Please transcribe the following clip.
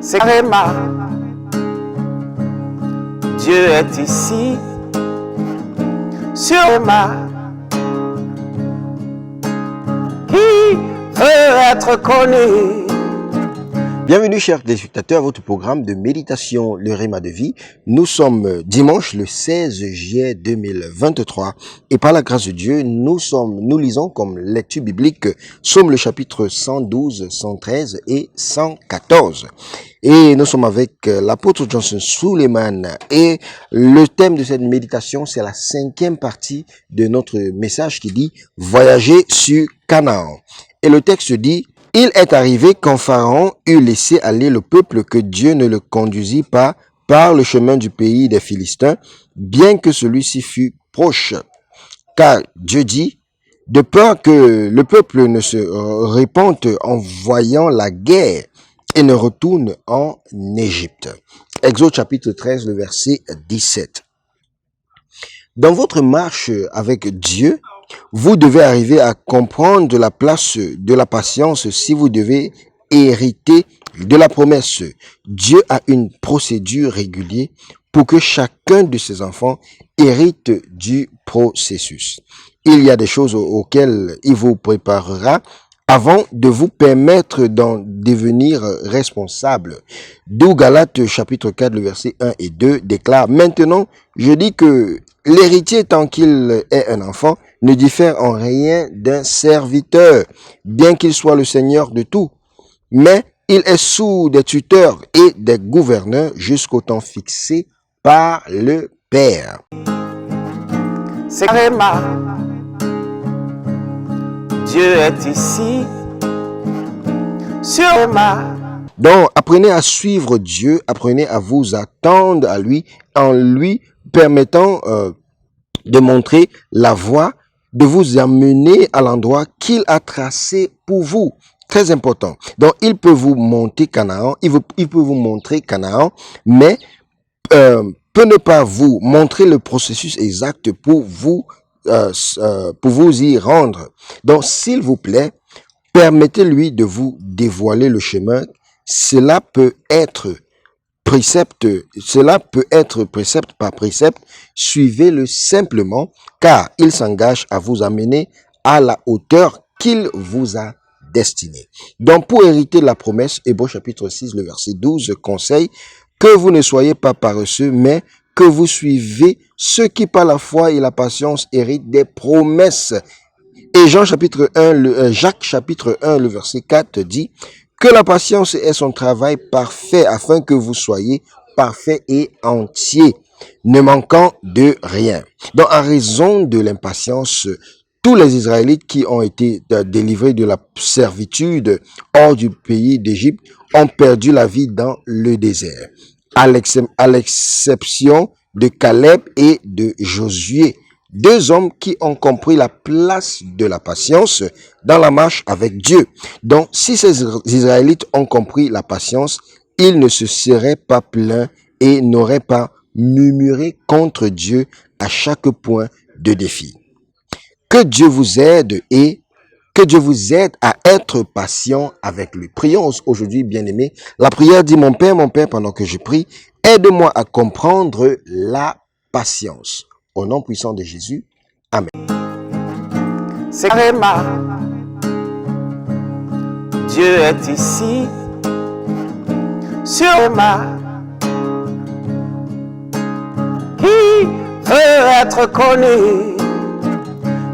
c'est Réma. Dieu est ici, sur Réma. Qui veut être connu? Bienvenue chers téléspectateurs à votre programme de méditation, le Réma de vie. Nous sommes dimanche le 16 juillet 2023 et par la grâce de Dieu, nous lisons comme lecture biblique Psaume le chapitre 112, 113 et 114. Et nous sommes avec l'apôtre Johnson Suleiman et le thème de cette méditation, c'est la 5e partie de notre message qui dit « Voyager sur Canaan ». Et le texte dit « Il est arrivé quand Pharaon eut laissé aller le peuple que Dieu ne le conduisit pas par le chemin du pays des Philistins, bien que celui-ci fût proche. Car Dieu dit, de peur que le peuple ne se répande en voyant la guerre et ne retourne en Égypte. » Exode chapitre 13, le verset 17. Dans votre marche avec Dieu, vous devez arriver à comprendre la place de la patience si vous devez hériter de la promesse. Dieu a une procédure régulière pour que chacun de ses enfants hérite du processus. Il y a des choses auxquelles il vous préparera avant de vous permettre d'en devenir responsable. D'où Galates chapitre 4, le verset 1 et 2 déclare « Maintenant, je dis que l'héritier, tant qu'il est un enfant, ne diffère en rien d'un serviteur, bien qu'il soit le seigneur de tout. Mais il est sous des tuteurs et des gouverneurs jusqu'au temps fixé par le Père. » C'est Réma. Dieu est ici, sur Réma. Donc, apprenez à suivre Dieu, apprenez à vous attendre à lui, en lui permettant de montrer la voie, de vous amener à l'endroit qu'il a tracé pour vous. Très important. Donc, il peut vous montrer Canaan, il peut vous montrer Canaan, mais peut ne pas vous montrer le processus exact pour vous y rendre. Donc, s'il vous plaît, permettez-lui de vous dévoiler le chemin. Cela peut être précepte par précepte. Suivez-le simplement, car il s'engage à vous amener à la hauteur qu'il vous a destinée. Donc, pour hériter la promesse, Hébreux chapitre 6, le verset 12 conseille que vous ne soyez pas paresseux, mais que vous suivez ceux qui par la foi et la patience héritent des promesses. Et Jacques chapitre 1, le verset 4 dit que la patience est son travail parfait afin que vous soyez parfaits et entiers, ne manquant de rien. Donc, en raison de l'impatience, tous les Israélites qui ont été délivrés de la servitude hors du pays d'Égypte ont perdu la vie dans le désert, à l'exception de Caleb et de Josué, deux hommes qui ont compris la place de la patience dans la marche avec Dieu. Donc, si ces Israélites ont compris la patience, ils ne se seraient pas plaints et n'auraient pas murmuré contre Dieu à chaque point de défi. Que Dieu vous aide et que Dieu vous aide à être patient avec lui. Prions aujourd'hui, bien-aimés. La prière dit, mon Père, pendant que je prie, aide-moi à comprendre la patience. Au nom puissant de Jésus. Amen. C'est Réma. Dieu est ici, sur Réma. Qui veut être connu?